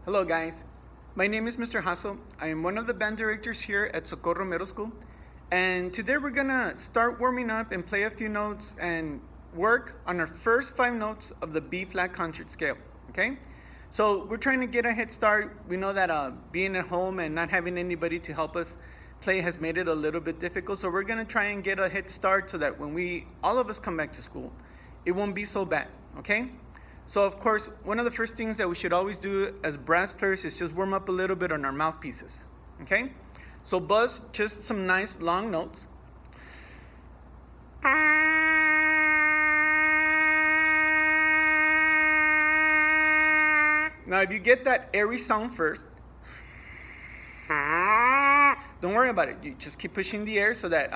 Hello guys, my name is Mr. Hassel. I am one of the band directors here at Socorro Middle School, and today we're gonna start warming up and play a few notes and work on our first 5 notes of the B flat concert scale, okay? So we're trying to get a head start. We know that being at home and not having anybody to help us play has made it a little bit difficult, so we're gonna try and get a head start so that when all of us come back to school, it won't be so bad, okay? So of course, one of the first things that we should always do as brass players is just warm up a little bit on our mouthpieces, okay? So buzz just some nice long notes. Now if you get that airy sound first, don't worry about it. You just keep pushing the air so that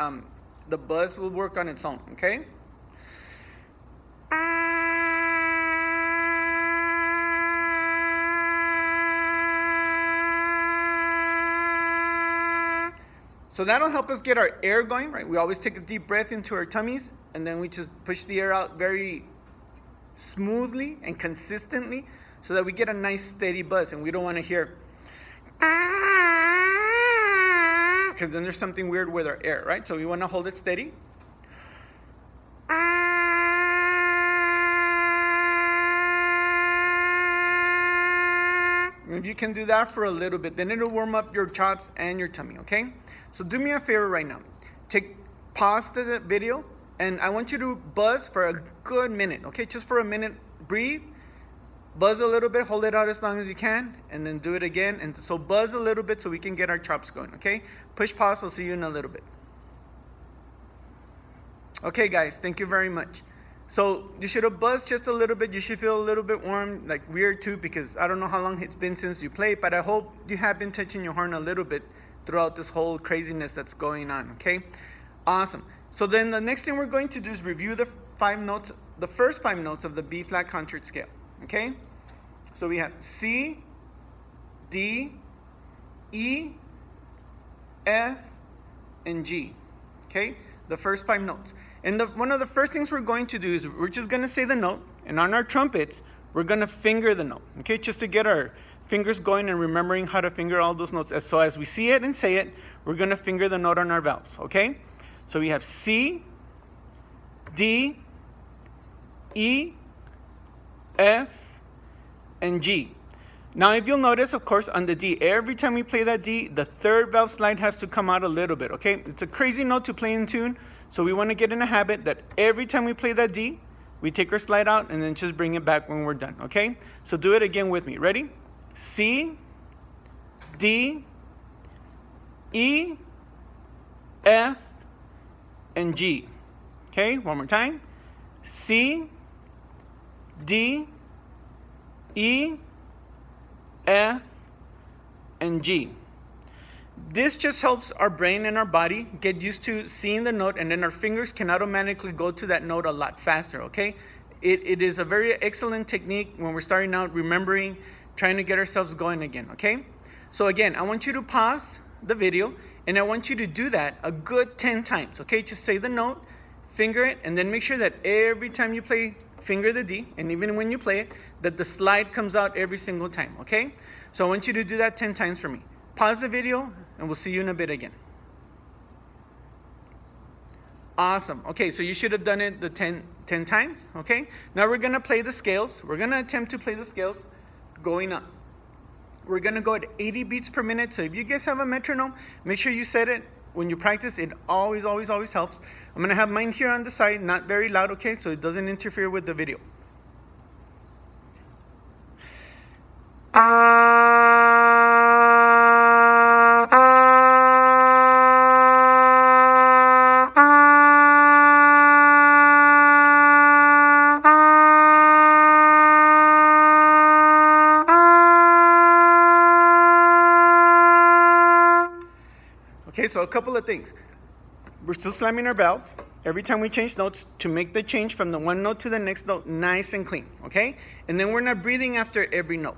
the buzz will work on its own, okay? So that'll help us get our air going, right? We always take a deep breath into our tummies, and then we just push the air out very smoothly and consistently so that we get a nice steady buzz, and we don't want to hear because then there's something weird with our air, right? So we want to hold it steady. If you can do that for a little bit, then it'll warm up your chops and your tummy, okay? So do me a favor right now. Pause the video, and I want you to buzz for a good minute, okay? Just for a minute, breathe, buzz a little bit, hold it out as long as you can, and then do it again. And so buzz a little bit so we can get our chops going, okay? Push pause, I'll see you in a little bit. Okay guys, thank you very much. So you should have buzzed just a little bit. You should feel a little bit warm, like weird too, because I don't know how long it's been since you played, but I hope you have been touching your horn a little bit throughout this whole craziness that's going on, okay? Awesome. So then the next thing we're going to do is review the first 5 notes of the B flat concert scale, okay? So we have C, D, E, F, and G, okay? The first 5 notes. And one of the first things we're going to do is we're just going to say the note, and on our trumpets, we're going to finger the note, okay? Just to get our fingers going and remembering how to finger all those notes. So as we see it and say it, we're going to finger the note on our valves, okay? So we have C, D, E, F, and G. Now if you'll notice, of course, on the D, every time we play that D, the 3rd valve slide has to come out a little bit, okay? It's a crazy note to play in tune, so we want to get in a habit that every time we play that D, we take our slide out and then just bring it back when we're done, okay? So do it again with me. Ready? C, D, E, F, and G. Okay, one more time. C, D, E, F, and G. This just helps our brain and our body get used to seeing the note, and then our fingers can automatically go to that note a lot faster, okay? It is a very excellent technique when we're starting out, remembering, trying to get ourselves going again, okay? So again, I want you to pause the video, and I want you to do that a good 10 times, okay? Just say the note, finger it, and then make sure that every time you play, finger the D, and even when you play it, that the slide comes out every single time, okay? So I want you to do that 10 times for me. Pause the video, and we'll see you in a bit again. Awesome. Okay, so you should have done it the 10 times, okay? Now we're going to play the scales. We're going to attempt to play the scales going up. We're going to go at 80 beats per minute. So if you guys have a metronome, make sure you set it when you practice. It always, always, always helps. I'm going to have mine here on the side, not very loud, okay? So it doesn't interfere with the video. Okay, so a couple of things. We're still slamming our valves every time we change notes to make the change from the one note to the next note nice and clean, okay? And then we're not breathing after every note.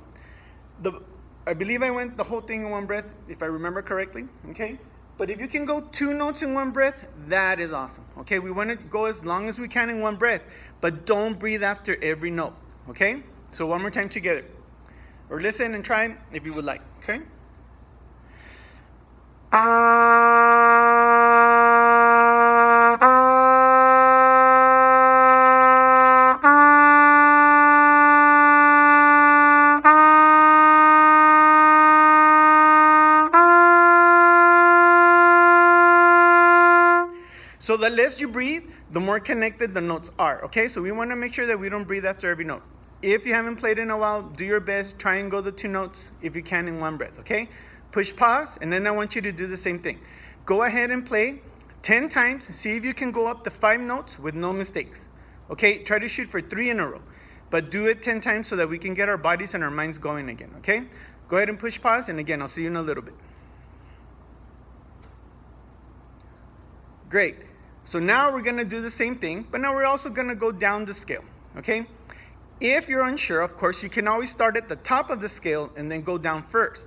I believe I went the whole thing in one breath, if I remember correctly, okay? But if you can go 2 notes in one breath, that is awesome, okay? We want to go as long as we can in one breath, but don't breathe after every note, okay? So one more time together. or listen and try if you would like, okay? So the less you breathe, the more connected the notes are, okay? So we want to make sure that we don't breathe after every note. If you haven't played in a while, do your best, try and go the 2 notes if you can in one breath, okay? Push pause, and then I want you to do the same thing. Go ahead and play 10 times, see if you can go up to 5 notes with no mistakes, okay? Try to shoot for 3 in a row, but do it 10 times so that we can get our bodies and our minds going again, okay? Go ahead and push pause, and again, I'll see you in a little bit. Great. So now we're going to do the same thing, but now we're also going to go down the scale, okay? If you're unsure, of course, you can always start at the top of the scale and then go down first.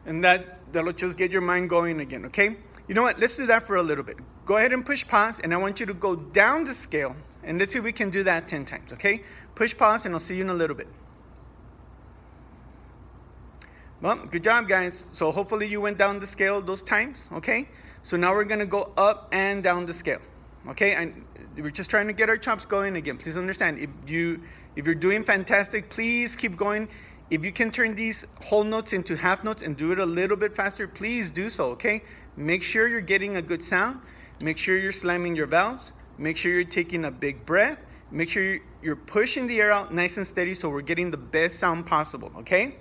And that'll just get your mind going again, okay? You know what? Let's do that for a little bit. Go ahead and push pause, and I want you to go down the scale, and let's see if we can do that 10 times, okay? Push pause, and I'll see you in a little bit. Well, good job, guys. So hopefully you went down the scale those times, okay? So now we're going to go up and down the scale, okay? And we're just trying to get our chops going again. Please understand, if you're doing fantastic, please keep going. If you can turn these whole notes into half notes and do it a little bit faster, please do so, okay? Make sure you're getting a good sound. Make sure you're slamming your valves. Make sure you're taking a big breath. Make sure you're pushing the air out nice and steady so we're getting the best sound possible, okay?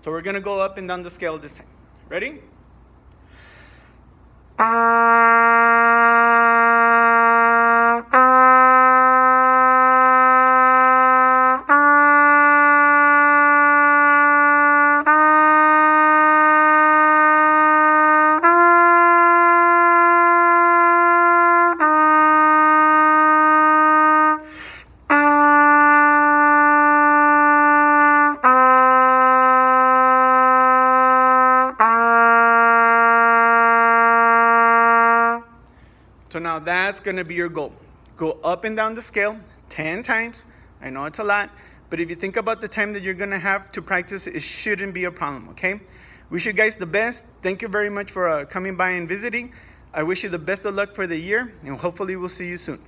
So we're going to go up and down the scale this time. Ready? So now that's going to be your goal. Go up and down the scale 10 times. I know it's a lot, but if you think about the time that you're going to have to practice, it shouldn't be a problem, okay? Wish you guys the best. Thank you very much for coming by and visiting. I wish you the best of luck for the year, and hopefully we'll see you soon.